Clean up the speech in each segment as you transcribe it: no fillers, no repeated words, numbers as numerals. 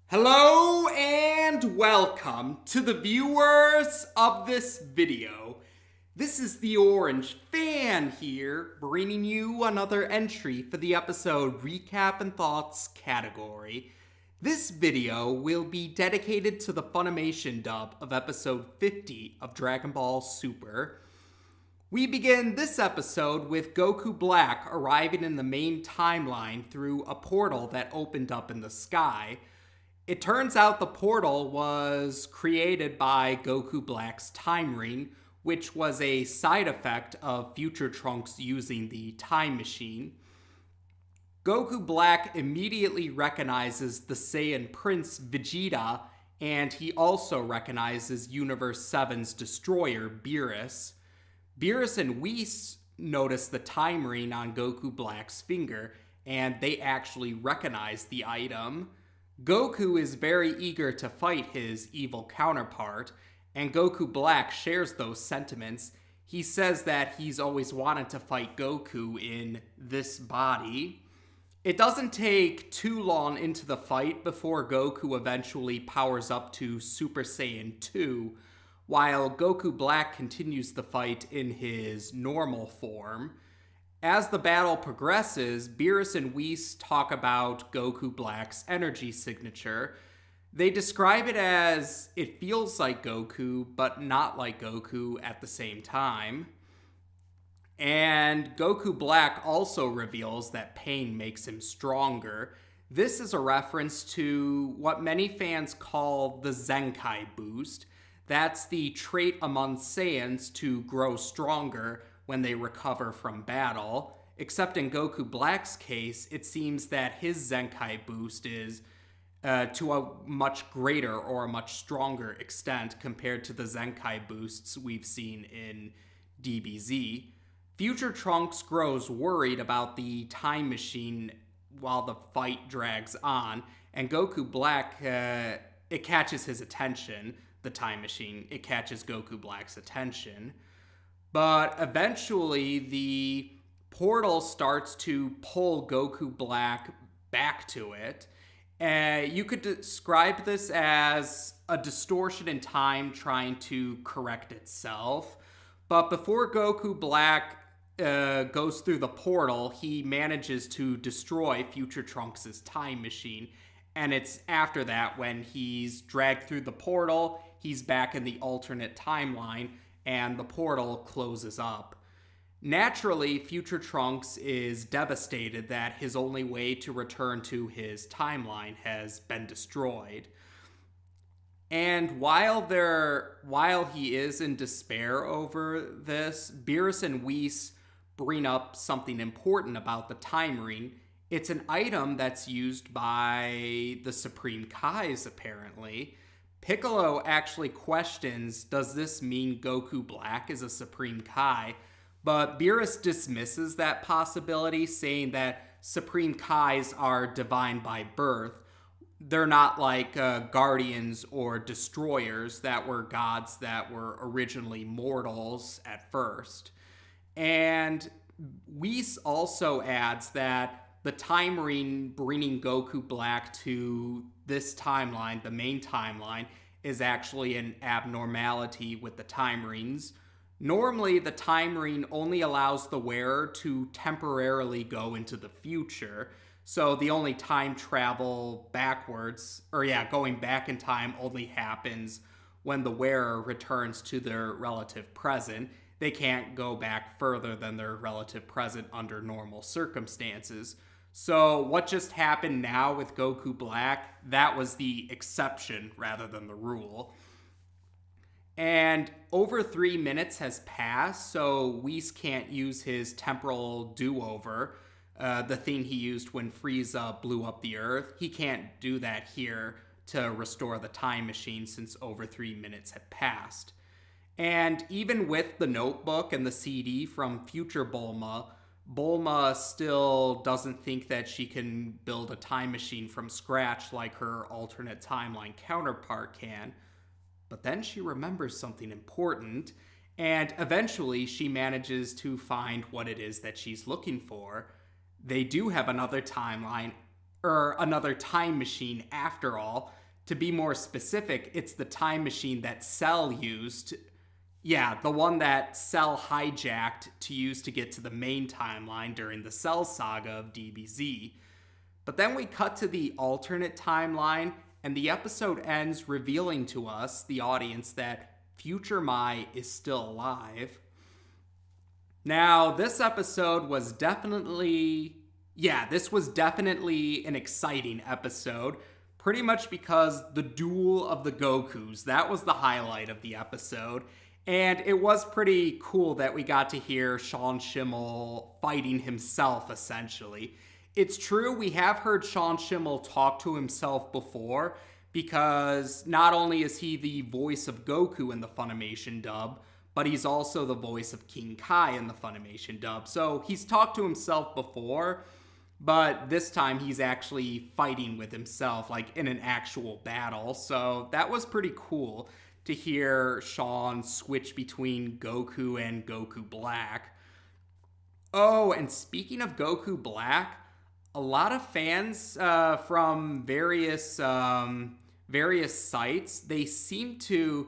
Hello and welcome to the viewers of this video. This is the Orange Fan here, bringing you another entry for the episode Recap and Thoughts category. This video will be dedicated to the Funimation dub of episode 50 of Dragonball Super. We begin this episode with Goku Black arriving in the main timeline through a portal that opened up in the sky. It turns out the portal was created by Goku Black's time ring, which was a side effect of Future Trunks using the time machine. Goku Black immediately recognizes the Saiyan Prince Vegeta, and he also recognizes Universe 7's destroyer, Beerus. Beerus and Whis notice the time ring on Goku Black's finger, and they actually recognize the item. Goku is very eager to fight his evil counterpart, and Goku Black shares those sentiments. He says that he's always wanted to fight Goku in this body. It doesn't take too long into the fight before Goku eventually powers up to Super Saiyan 2, while Goku Black continues the fight in his normal form. As the battle progresses, Beerus and Whis talk about Goku Black's energy signature. They describe it as it feels like Goku, but not like Goku at the same time. And Goku Black also reveals that pain makes him stronger. This is a reference to what many fans call the Zenkai boost. That's the trait among Saiyans to grow stronger when they recover from battle. Except in Goku Black's case, it seems that his Zenkai boost is to a much greater or a much stronger extent compared to the Zenkai boosts we've seen in DBZ. Future Trunks grows worried about the time machine while the fight drags on, and Goku Black, it catches his attention. The time machine, it catches Goku Black's attention. But eventually, the portal starts to pull Goku Black back to it. You could describe this as a distortion in time trying to correct itself. But before Goku Black goes through the portal, he manages to destroy Future Trunks' time machine. And it's after that, when he's dragged through the portal, he's back in the alternate timeline, and the portal closes up. Naturally, Future Trunks is devastated that his only way to return to his timeline has been destroyed. And while he is in despair over this, Beerus and Whis bring up something important about the time ring. It's an item that's used by the Supreme Kais, apparently. Piccolo actually questions, does this mean Goku Black is a Supreme Kai? But Beerus dismisses that possibility, saying that Supreme Kais are divine by birth. They're not like guardians or destroyers that were gods that were originally mortals at first. And Whis also adds that the time ring bringing Goku Black to this timeline, the main timeline, is actually an abnormality with the time rings. Normally, the time ring only allows the wearer to temporarily go into the future. So the only time travel going back in time only happens when the wearer returns to their relative present. They can't go back further than their relative present under normal circumstances. So what just happened now with Goku Black, that was the exception rather than the rule. And over 3 minutes has passed, so Whis can't use his temporal do-over, the thing he used when Frieza blew up the Earth. He can't do that here to restore the time machine since over 3 minutes had passed. And even with the notebook and the CD from future Bulma, Bulma still doesn't think that she can build a time machine from scratch like her alternate timeline counterpart can. But then she remembers something important, and eventually she manages to find what it is that she's looking for. They do have another timeline, or another time machine after all. To be more specific, it's the time machine that Cell used. Yeah, the one that Cell hijacked to use to get to the main timeline during the Cell saga of DBZ. But then we cut to the alternate timeline, and the episode ends revealing to us, the audience, that future Mai is still alive. Now, this episode was definitely an exciting episode, pretty much because the duel of the Gokus, that was the highlight of the episode. And it was pretty cool that we got to hear Sean Schemmel fighting himself, essentially. It's true, we have heard Sean Schemmel talk to himself before, because not only is he the voice of Goku in the Funimation dub, but he's also the voice of King Kai in the Funimation dub. So he's talked to himself before, but this time he's actually fighting with himself, like in an actual battle. So that was pretty cool to hear Sean switch between Goku and Goku Black. Oh, and speaking of Goku Black, a lot of fans from various sites, they seem to...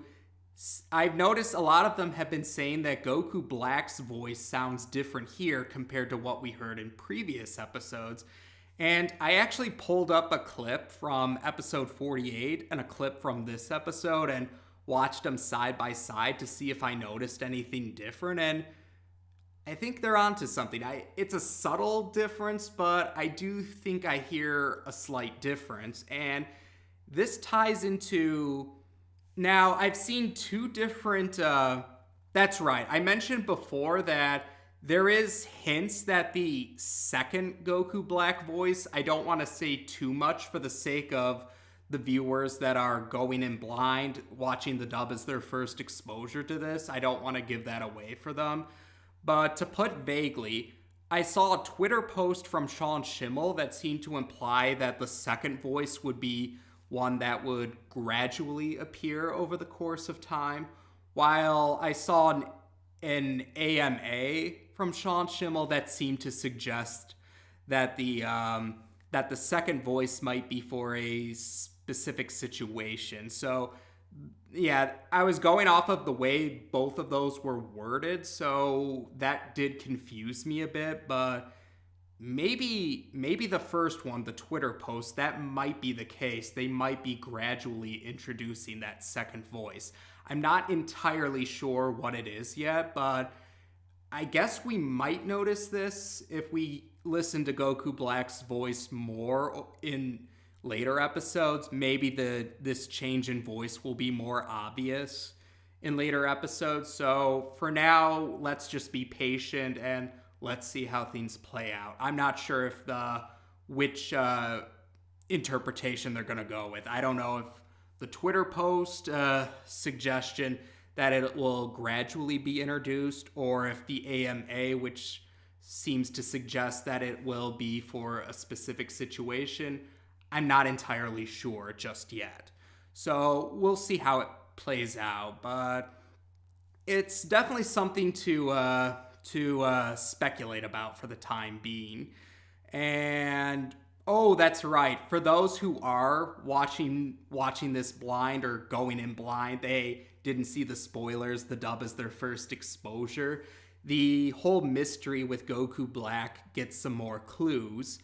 I've noticed a lot of them have been saying that Goku Black's voice sounds different here compared to what we heard in previous episodes. And I actually pulled up a clip from episode 48 and a clip from this episode and watched them side by side to see if I noticed anything different. And I think they're onto something. It's a subtle difference, but I do think I hear a slight difference. And this ties into... Now, I've seen two different... that's right. I mentioned before that there is hints that the second Goku Black voice, I don't want to say too much for the sake of the viewers that are going in blind, watching the dub as their first exposure to this. I don't want to give that away for them. But to put vaguely, I saw a Twitter post from Sean Schemmel that seemed to imply that the second voice would be one that would gradually appear over the course of time, while I saw an AMA from Sean Schemmel that seemed to suggest that the second voice might be for a specific situation. So yeah, I was going off of the way both of those were worded, so that did confuse me a bit, but maybe the first one, the Twitter post, that might be the case. They might be gradually introducing that second voice. I'm not entirely sure what it is yet, but I guess we might notice this if we listen to Goku Black's voice more in later episodes. Maybe this change in voice will be more obvious in later episodes. So for now, let's just be patient and let's see how things play out. I'm not sure if which interpretation they're going to go with. I don't know if the Twitter post suggestion that it will gradually be introduced, or if the AMA, which seems to suggest that it will be for a specific situation. I'm not entirely sure just yet. So we'll see how it plays out, but it's definitely something to speculate about for the time being. And oh, that's right. For those who are watching this blind or going in blind, they didn't see the spoilers. The dub is their first exposure. The whole mystery with Goku Black gets some more clues.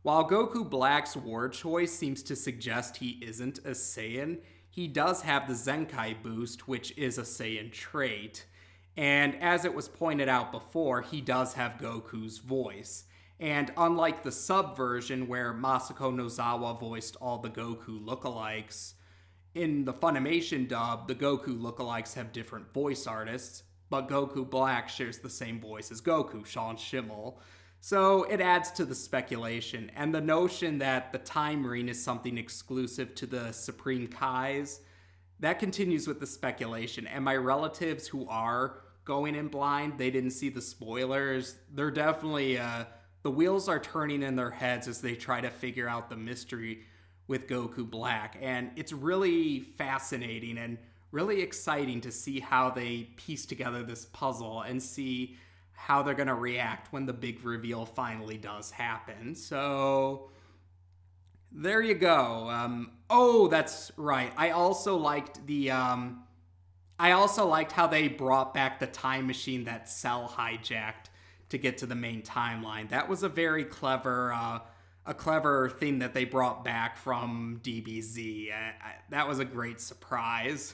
While Goku Black's word choice seems to suggest he isn't a Saiyan, he does have the Zenkai boost, which is a Saiyan trait. And as it was pointed out before, he does have Goku's voice. And unlike the sub version where Masako Nozawa voiced all the Goku lookalikes, in the Funimation dub, the Goku lookalikes have different voice artists, but Goku Black shares the same voice as Goku, Sean Schemmel. So it adds to the speculation, and the notion that the Time Ring is something exclusive to the Supreme Kais, that continues with the speculation. And my relatives who are going in blind, they didn't see the spoilers. They're definitely, the wheels are turning in their heads as they try to figure out the mystery with Goku Black. And it's really fascinating and really exciting to see how they piece together this puzzle and see how they're going to react when the big reveal finally does happen. So There you go. Oh, that's right. I also liked how they brought back the time machine that Cell hijacked to get to the main timeline. That was a very clever thing that they brought back from DBZ. That was a great surprise.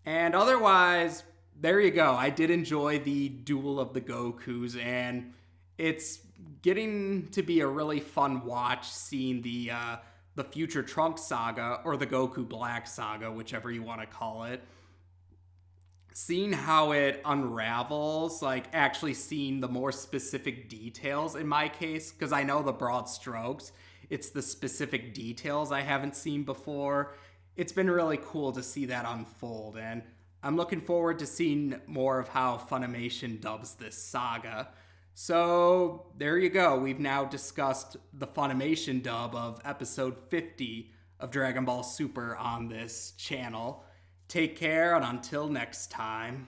And otherwise, there you go. I did enjoy the Duel of the Gokus, and it's getting to be a really fun watch seeing the future Trunks saga, or the Goku Black saga, whichever you want to call it. Seeing how it unravels, like actually seeing the more specific details in my case, because I know the broad strokes, it's the specific details I haven't seen before. It's been really cool to see that unfold, and I'm looking forward to seeing more of how Funimation dubs this saga. So there you go. We've now discussed the Funimation dub of episode 50 of Dragon Ball Super on this channel. Take care, and until next time.